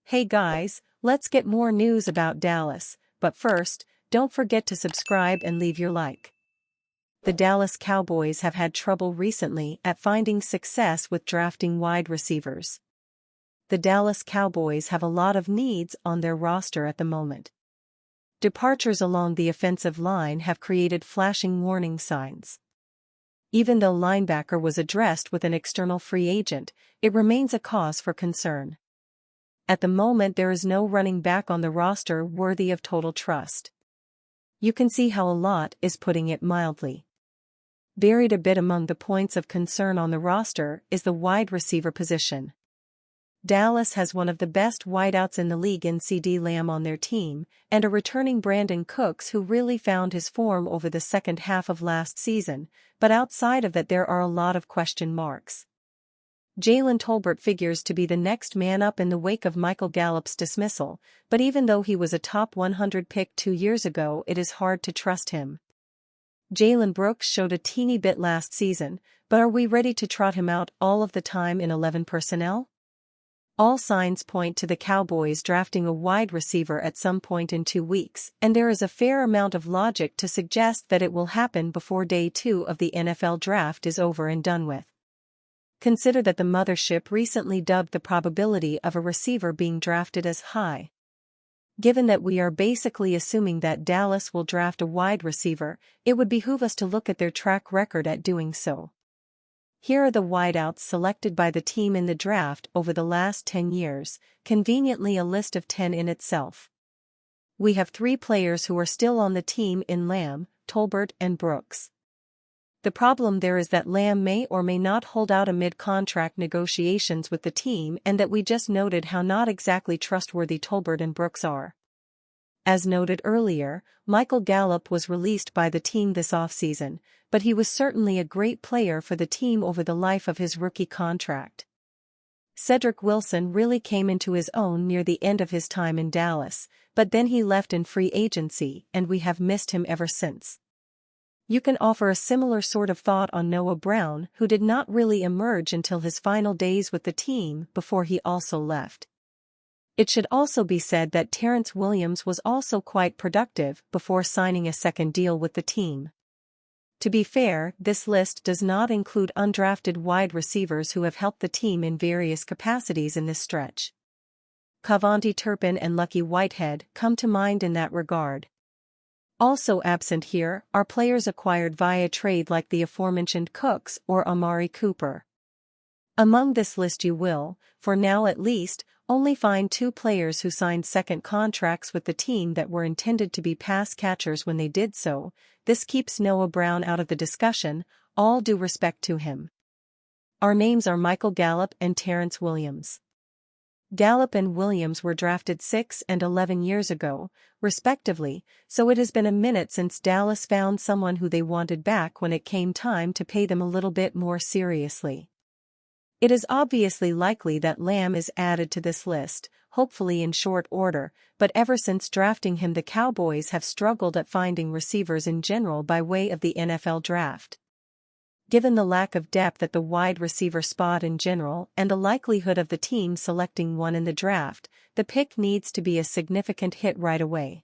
Hey guys, let's get more news about Dallas, but first, don't forget to subscribe and leave your like. The Dallas Cowboys have had trouble recently at finding success with drafting wide receivers. The Dallas Cowboys have a lot of needs on their roster at the moment. Departures along the offensive line have created flashing warning signs. Even though linebacker was addressed with an external free agent, it remains a cause for concern. At the moment there is no running back on the roster worthy of total trust. You can see how a lot is putting it mildly. Buried a bit among the points of concern on the roster is the wide receiver position. Dallas has one of the best wideouts in the league in CeeDee Lamb on their team, and a returning Brandon Cooks who really found his form over the second half of last season, but outside of that there are a lot of question marks. Jalen Tolbert figures to be the next man up in the wake of Michael Gallup's dismissal, but even though he was a top 100 pick 2 years ago, it is hard to trust him. Jalen Brooks showed a teeny bit last season, but are we ready to trot him out all of the time in 11 personnel? All signs point to the Cowboys drafting a wide receiver at some point in 2 weeks, and there is a fair amount of logic to suggest that it will happen before day 2 of the NFL draft is over and done with. Consider that the mothership recently dubbed the probability of a receiver being drafted as high. Given that we are basically assuming that Dallas will draft a wide receiver, it would behoove us to look at their track record at doing so. Here are the wideouts selected by the team in the draft over the last 10 years, conveniently a list of 10 in itself. We have 3 players who are still on the team in Lamb, Tolbert and Brooks. The problem there is that Lamb may or may not hold out amid contract negotiations with the team, and that we just noted how not exactly trustworthy Tolbert and Brooks are. As noted earlier, Michael Gallup was released by the team this offseason, but he was certainly a great player for the team over the life of his rookie contract. Cedric Wilson really came into his own near the end of his time in Dallas, but then he left in free agency and we have missed him ever since. You can offer a similar sort of thought on Noah Brown, who did not really emerge until his final days with the team before he also left. It should also be said that Terrence Williams was also quite productive before signing a second deal with the team. To be fair, this list does not include undrafted wide receivers who have helped the team in various capacities in this stretch. Cavonte Turpin and Lucky Whitehead come to mind in that regard. Also absent here are players acquired via trade like the aforementioned Cooks or Amari Cooper. Among this list you will, for now at least, only find 2 players who signed second contracts with the team that were intended to be pass catchers when they did so. This keeps Noah Brown out of the discussion, all due respect to him. Our names are Michael Gallup and Terrence Williams. Gallup and Williams were drafted 6 and 11 years ago, respectively, so it has been a minute since Dallas found someone who they wanted back when it came time to pay them a little bit more seriously. It is obviously likely that Lamb is added to this list, hopefully in short order, but ever since drafting him the Cowboys have struggled at finding receivers in general by way of the NFL draft. Given the lack of depth at the wide receiver spot in general and the likelihood of the team selecting one in the draft, the pick needs to be a significant hit right away.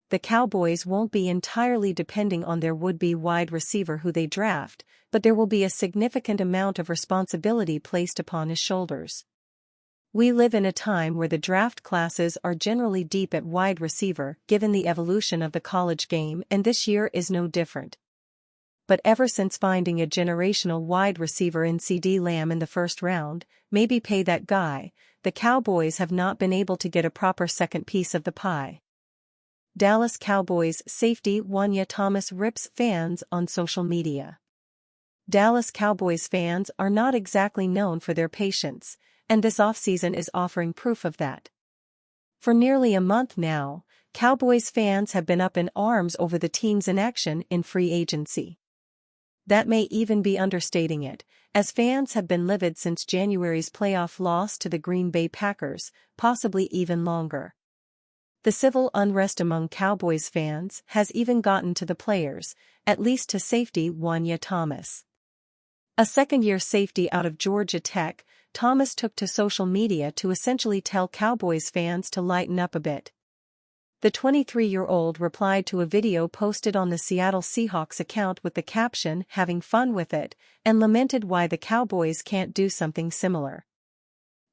The Cowboys won't be entirely depending on their would-be wide receiver who they draft, but there will be a significant amount of responsibility placed upon his shoulders. We live in a time where the draft classes are generally deep at wide receiver given the evolution of the college game, and this year is no different. But ever since finding a generational wide receiver in CeeDee Lamb in the first round, maybe pay that guy, the Cowboys have not been able to get a proper second piece of the pie. Dallas Cowboys safety Wanya Thomas rips fans on social media. Dallas Cowboys fans are not exactly known for their patience, and this offseason is offering proof of that. For nearly a month now, Cowboys fans have been up in arms over the team's inaction in free agency. That may even be understating it, as fans have been livid since January's playoff loss to the Green Bay Packers, possibly even longer. The civil unrest among Cowboys fans has even gotten to the players, at least to safety Wanya Thomas. A second-year safety out of Georgia Tech, Thomas took to social media to essentially tell Cowboys fans to lighten up a bit. The 23-year-old replied to a video posted on the Seattle Seahawks account with the caption "having fun with it," and lamented why the Cowboys can't do something similar.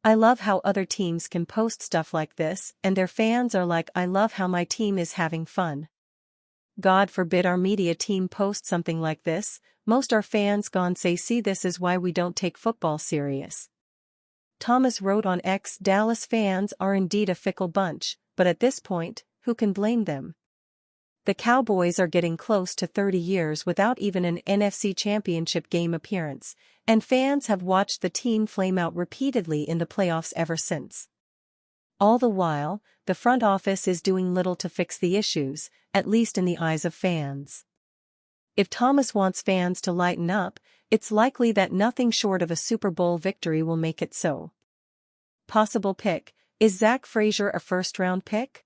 "I love how other teams can post stuff like this, and their fans are like, I love how my team is having fun. God forbid our media team post something like this, most our fans gon' say see this is why we don't take football serious." Thomas wrote on X, "Dallas fans are indeed a fickle bunch, but at this point, who can blame them? The Cowboys are getting close to 30 years without even an NFC Championship game appearance, and fans have watched the team flame out repeatedly in the playoffs ever since. All the while, the front office is doing little to fix the issues, at least in the eyes of fans." If Thomas wants fans to lighten up, it's likely that nothing short of a Super Bowl victory will make it so. Possible pick: is Zach Frazier a first-round pick?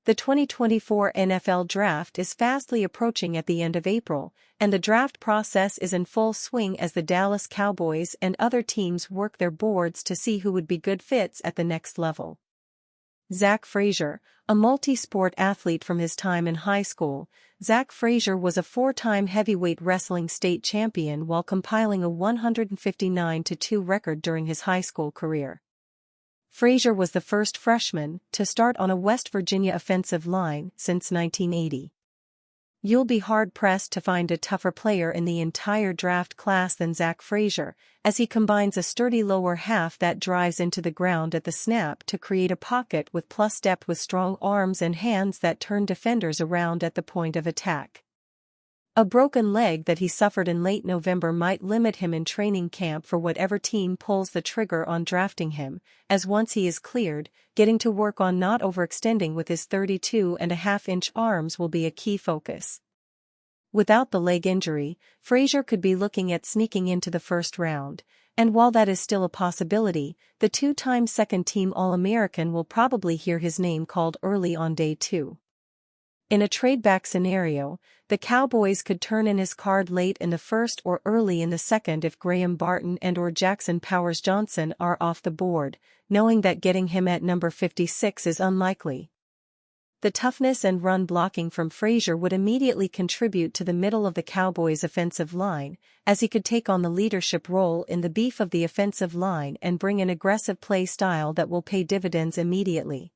The 2024 NFL Draft is fastly approaching at the end of April, and the draft process is in full swing as the Dallas Cowboys and other teams work their boards to see who would be good fits at the next level. Zach Frazier, a multi-sport athlete from his time in high school, Zach Frazier was a four-time heavyweight wrestling state champion while compiling a 159-2 record during his high school career. Frazier was the first freshman to start on a West Virginia offensive line since 1980. You'll be hard-pressed to find a tougher player in the entire draft class than Zach Frazier, as he combines a sturdy lower half that drives into the ground at the snap to create a pocket with plus depth with strong arms and hands that turn defenders around at the point of attack. A broken leg that he suffered in late November might limit him in training camp for whatever team pulls the trigger on drafting him, as once he is cleared, getting to work on not overextending with his 32.5-inch arms will be a key focus. Without the leg injury, Frazier could be looking at sneaking into the first round, and while that is still a possibility, the two-time second-team All-American will probably hear his name called early on day 2. In a trade-back scenario, the Cowboys could turn in his card late in the first or early in the second if Graham Barton and/or Jackson Powers Johnson are off the board, knowing that getting him at number 56 is unlikely. The toughness and run blocking from Frazier would immediately contribute to the middle of the Cowboys' offensive line, as he could take on the leadership role in the beef of the offensive line and bring an aggressive play style that will pay dividends immediately.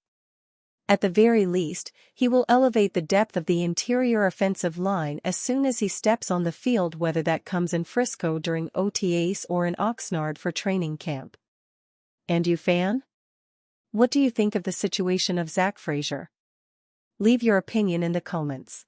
At the very least, he will elevate the depth of the interior offensive line as soon as he steps on the field, whether that comes in Frisco during OTAs or in Oxnard for training camp. And you, fan? What do you think of the situation of Zach Frazier? Leave your opinion in the comments.